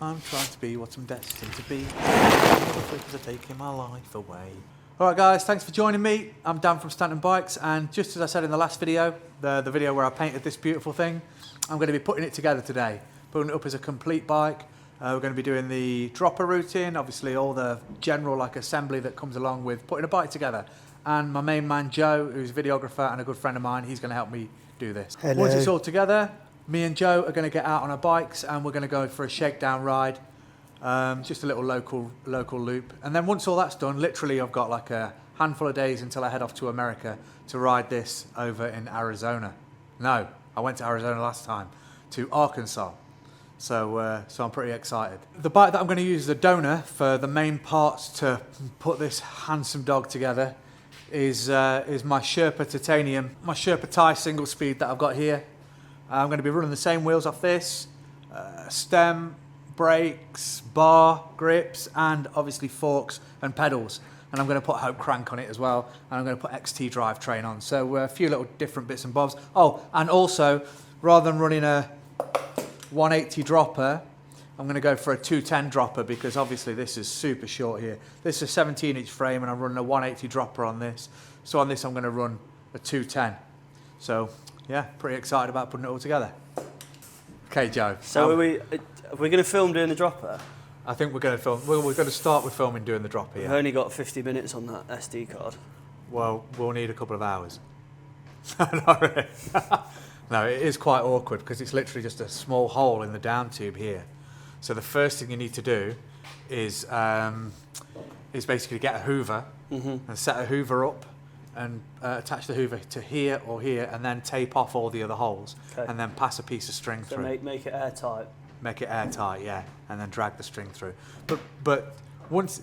I'm trying to be what I'm destined to be. Motherfuckers are taking my life away. Alright guys, thanks for joining me. I'm Dan from Stanton Bikes, and just as I said in the last video, the video where I painted this beautiful thing, I'm going to be putting it together today. Putting it up as a complete bike. We're going to be doing the dropper routing, obviously all the general assembly that comes along with putting a bike together. And my main man Joe, who's a videographer and a good friend of mine, he's going to help me do this. Hello. Once it's all together, me and Joe are going to get out on our bikes and we're going to go for a shakedown ride. Just a little local loop. And then once all that's done, literally I've got like a handful of days until I head off to America to ride this over in Arizona. No, I went to Arizona last time, to Arkansas. So I'm pretty excited. The bike that I'm going to use as a donor for the main parts to put this handsome dog together is my Sherpa Titanium, my Sherpa Tie single speed that I've got here. I'm going to be running the same wheels off this, stem, brakes, bar, grips, and obviously forks and pedals. And I'm going to put Hope crank on it as well, and I'm going to put XT drivetrain on. So a few little different bits and bobs. Oh, and also, rather than running a 180 dropper, I'm going to go for a 210 dropper because obviously this is super short here. This is a 17-inch frame and I'm running a 180 dropper on this. So on this I'm going to run a 210. So yeah, pretty excited about putting it all together. Okay, Joe. So are we going to film doing the dropper? I think we're going to film. We're going to start with filming doing the dropper. We've Yeah. only got 50 minutes on that SD card. Well, we'll need a couple of hours. Not really. No, it is quite awkward because it's literally just a small hole in the down tube here. So the first thing you need to do is basically get a hoover and set a hoover up and attach the hoover to here or here and then tape off all the other holes and then pass a piece of string So through. make it airtight. Make it airtight, yeah, and then drag the string through. But once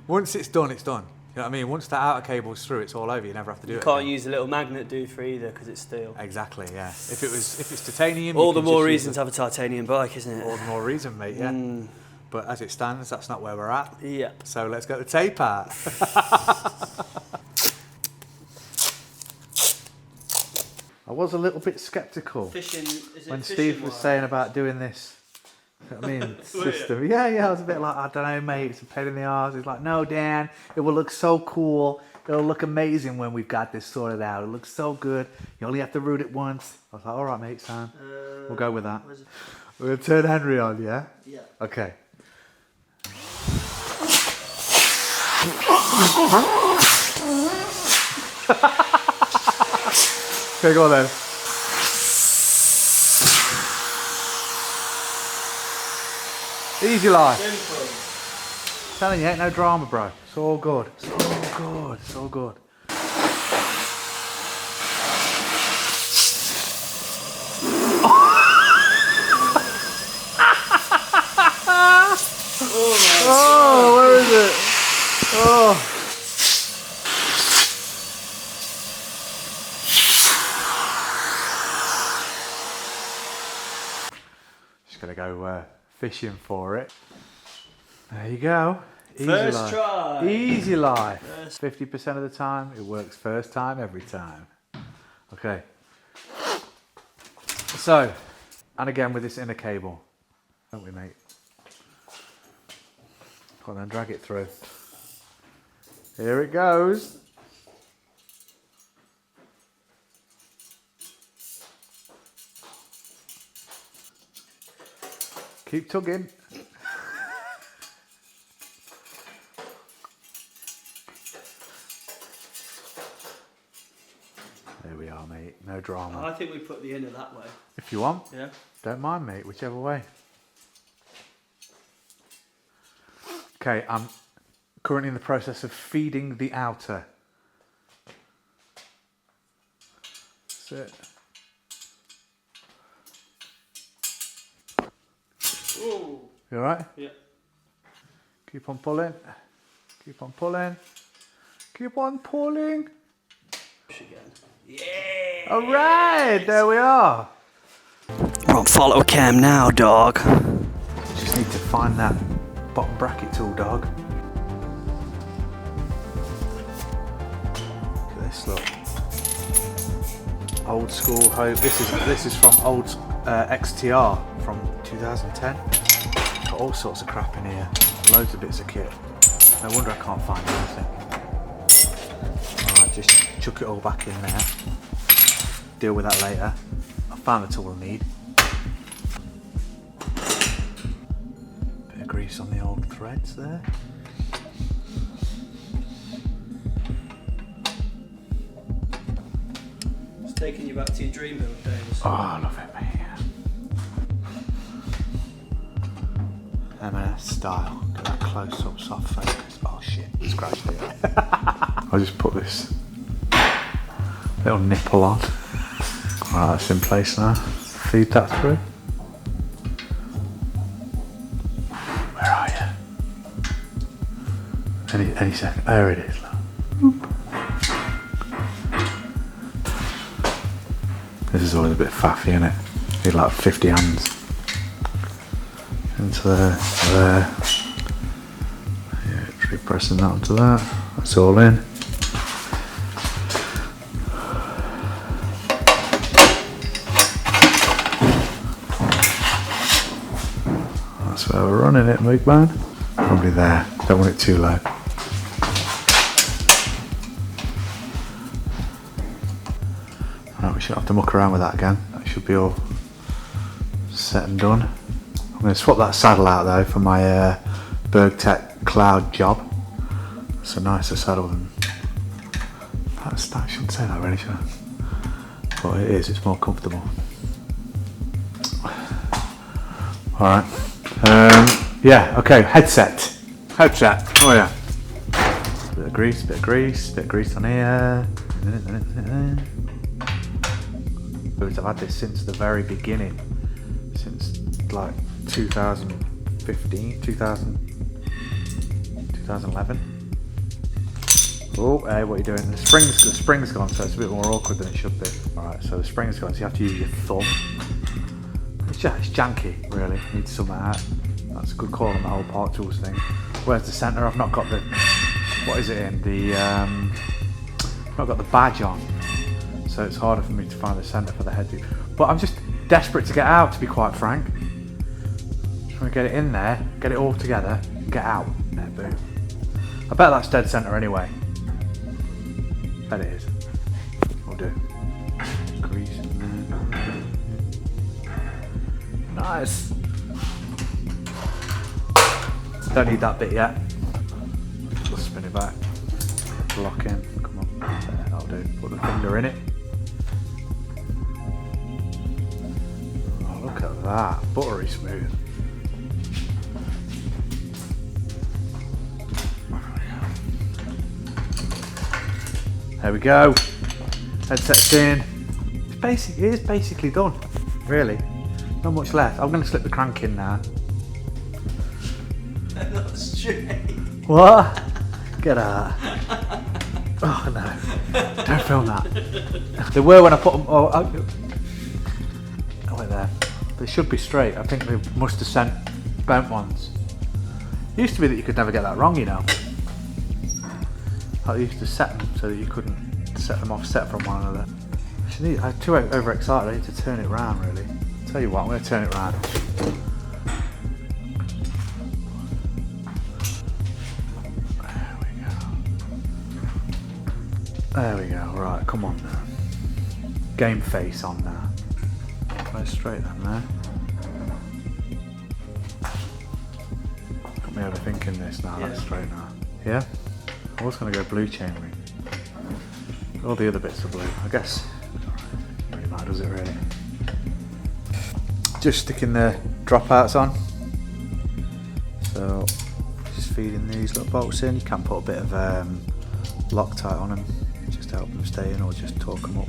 it's done, it's done. You know what I mean? Once the outer cable's through, it's all over. You never have to do it. You can't again. use a little magnet for either because it's steel. Exactly, yeah. If it's titanium, All you the can more just reason use to have a titanium bike, isn't it? all the more reason, mate. Yeah. But as it stands, that's not where we're at. Yeah. So let's get the tape out. I was a little bit sceptical when Steve was saying about doing this. You know what I mean, system. Yeah, I was a bit like, I don't know, mate, it's a pain in the arse. He's like, no, Dan, it will look so cool. It'll look amazing when we've got this sorted out. It looks so good. You only have to root it once. I was like, all right, mate, Sam. We'll go with that. We're going to turn Henry on, yeah? Yeah. Okay. Okay, go on then. Easy life. Simple. Telling you, ain't no drama, bro. It's all good. It's all good. It's all good. Oh, where is it? Oh. Just gonna go fishing for it. There you go. Easy First life. try. Easy life. 50% of the time, it works first time every time. Okay. So, and again with this inner cable, don't we, mate? Come on then, drag it through. Here it goes. Keep tugging. There we are, mate. No drama. I think we put the inner that way. If you want. Yeah. Don't mind, mate. Whichever way. Okay, I'm currently in the process of feeding the outer. That's it. Ooh. You alright? Yeah. Keep on pulling. Keep on pulling. Keep on pulling. Push again. Yeah. Alright, there we are. We're on follow cam now, dog. Just need to find that bottom bracket tool, dog. Look at this, look. Old school Hope. This is from old XTR from 2010. all sorts of crap in here. Loads of bits of kit. No wonder I can't find anything. Alright, just chuck it all back in there. Deal with that later. I found the tool I need. Bit of grease on the old threads there. It's taking you back to your dream build days. Oh, I love it, mate. M&S style. Get that close up, soft focus. Oh shit, scratched it. I'll just put this little nipple on. Right, that's in place now. Feed that through. Where are you? Any second. There it is. This is always a bit faffy, isn't it? Need like 50 hands. Into there. Yeah, tree pressing that onto that. That's all in. That's where we're running it, big man. Probably there. Don't want it too low. Right, we shouldn't have to muck around with that again. That should be all set and done. I'm going to swap that saddle out though for my Bergtech Cloud job. It's a nicer saddle than that. I shouldn't say that really, should I? But it is, it's more comfortable. Alright. Yeah, okay, headset. Oh yeah. Bit of grease on here. I've had this since the very beginning. Since like 2015, 2011. Oh, hey, what are you doing? The spring's gone, so it's a bit more awkward than it should be. Alright, so the spring's gone, so you have to use your thumb. It's janky, really. Needs some of that. That's a good call on the whole part tools thing. Where's the centre? I've not got the... What is it in? I've not got the badge on. So it's harder for me to find the centre for the head. But I'm just desperate to get out, to be quite frank. Just want to get it in there, get it all together, and get out. There, boom. I bet that's dead centre anyway. Bet it is. Will do. Grease in there. Nice. Don't need that bit yet. Just spin it back. Lock in. Come on. There, that'll do. Put the finger in it. Oh, look at that. Buttery smooth. There we go. Headset's in. It is basically done. Really. Not much left. I'm going to slip the crank in now. Not straight. What? Get out. Oh no. Don't film that. They were when I put them. Oh, wait there. They should be straight. I think they must have sent bent ones. It used to be that you could never get that wrong, you know. I used to set them so that you couldn't set them offset from one another. I'm too overexcited. I need to turn it round, really. Tell you what, I'm going to turn it round. There we go. Right, come on now. Game face on now. Go straight then there. Got me overthinking this now. Yeah. That's straight now. Yeah? I was going to go blue chainring. All the other bits are blue. I guess it really matter, does it really? Just sticking the dropouts on. So just feeding these little bolts in. You can put a bit of Loctite on them just to help them stay in, or just torque them up.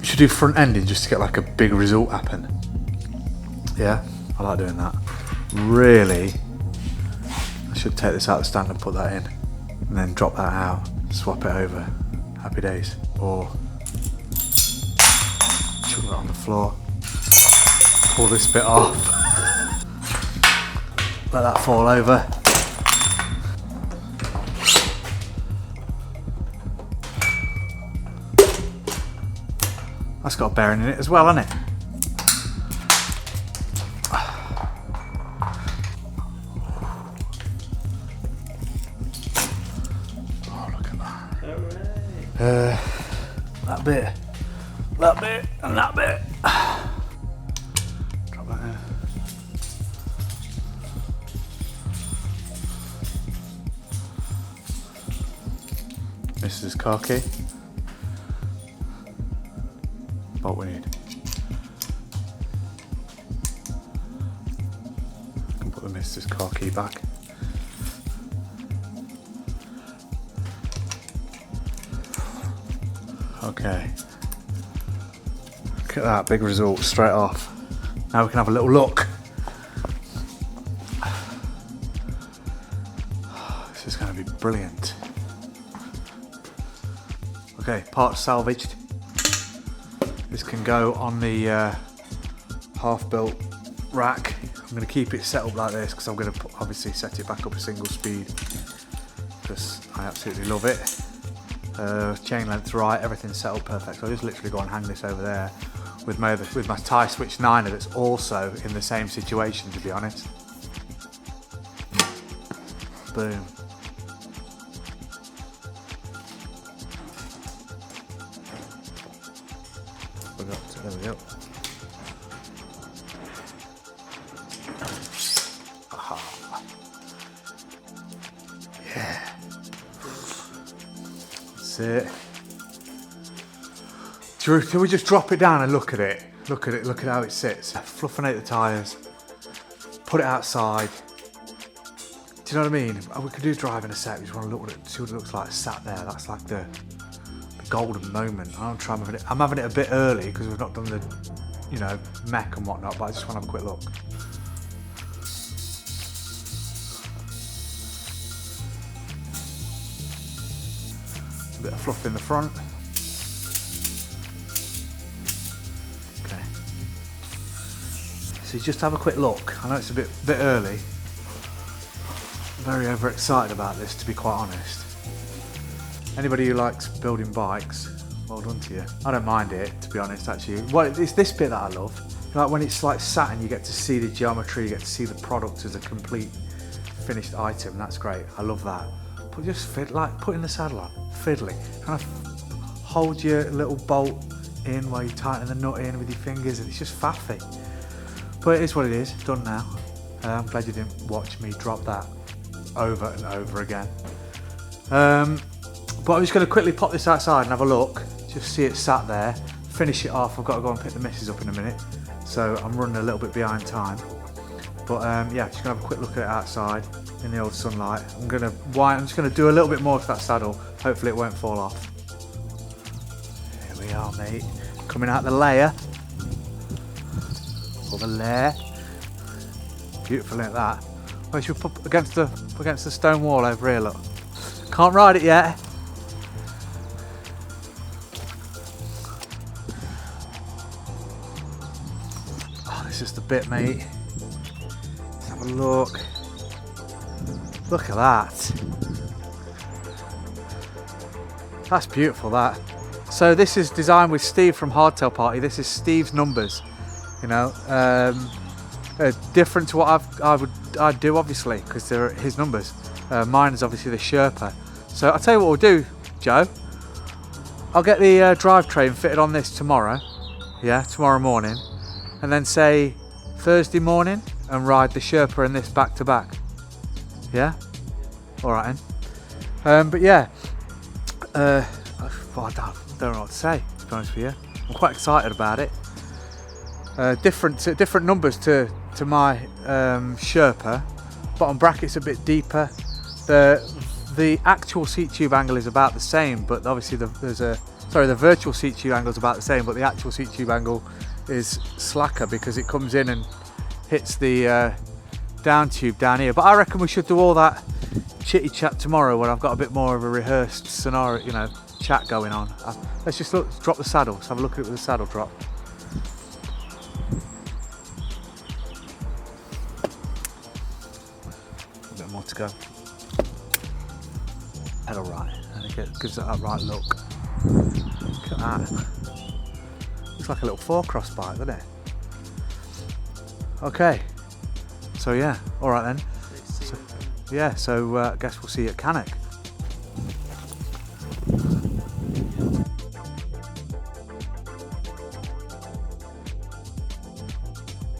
Should do front ending just to get like a big result happen. Yeah, I like doing that. Really, I should take this out of the stand and put that in, and then drop that out, swap it over. Happy days. Or chuck that on the floor. Pull this bit off. Let that fall over. That's got a bearing in it as well, hasn't it? Oh, look at that. That bit, and that bit. Drop that in. Mrs. car key. What we need. I can put the Mrs. car key back. Okay. Look at that, big result straight off. Now we can have a little look. This is going to be brilliant. Okay, parts salvaged. This can go on the half-built rack. I'm going to keep it set up like this because I'm going to obviously set it back up a single speed because I absolutely love it. Chain length right, everything's set up perfect. So I'll just literally go and hang this over there with my tie switch 9er that's also in the same situation, to be honest. Boom. There we go. Aha. Yeah. That's it. Can we just drop it down and look at it? Look at it, look at how it sits. Fluffing out the tyres. Put it outside. Do you know what I mean? We could do drive in a sec. We just want to look at it, see what it looks like sat there. That's like the golden moment. I'm having it a bit early because we've not done the, you know, mech and whatnot, but I just want to have a quick look. A bit of fluff in the front. Okay. So you just have a quick look. I know it's a bit early. I'm very overexcited about this, to be quite honest. Anybody who likes building bikes, well done to you. I don't mind it, to be honest, actually. Well, it's this bit that I love. Like when it's like sat and you get to see the geometry, you get to see the product as a complete finished item. That's great. I love that. But just like putting the saddle on, fiddling. Kind of hold your little bolt in while you tighten the nut in with your fingers, and it's just faffy. But it is what it is. Done now. I'm glad you didn't watch me drop that over and over again. But I'm just going to quickly pop this outside and have a look, just see it sat there, finish it off. I've got to go and pick the missus up in a minute, so I'm running a little bit behind time. But yeah, just going to have a quick look at it outside in the old sunlight. I'm just going to do a little bit more to that saddle. Hopefully it won't fall off. Here we are, mate. Coming out the layer. Or the lair. Beautiful like that. Well, should we put against the stone wall over here, look. Can't ride it yet. It's just a bit, mate. Let's have a look. Look at that. That's beautiful, that. So this is designed with Steve from Hardtail Party. This is Steve's numbers. You know, different to what I'd do, obviously, because they're his numbers. Mine is obviously the Sherpa. So I'll tell you what we'll do, Joe. I'll get the drivetrain fitted on this tomorrow. Yeah, tomorrow morning. And then say Thursday morning and ride the Sherpa and this back to back. Yeah? Alright then. But yeah, I don't know what to say, to be honest with you. I'm quite excited about it. Different numbers to my Sherpa. Bottom bracket's a bit deeper. The actual seat tube angle is about the same, but obviously the virtual seat tube angle is about the same, but the actual seat tube angle is slacker because it comes in and hits the down tube down here. But I reckon we should do all that chitty chat tomorrow when I've got a bit more of a rehearsed scenario, you know, chat going on. Let's just drop the saddle. Let's have a look at it with the saddle drop. to go. Pedal right. I think it gives it that right look. Look at that. Looks like a little 4-cross bike, doesn't it? Okay. So yeah, alright then. So, yeah, so I guess we'll see you at Cannock.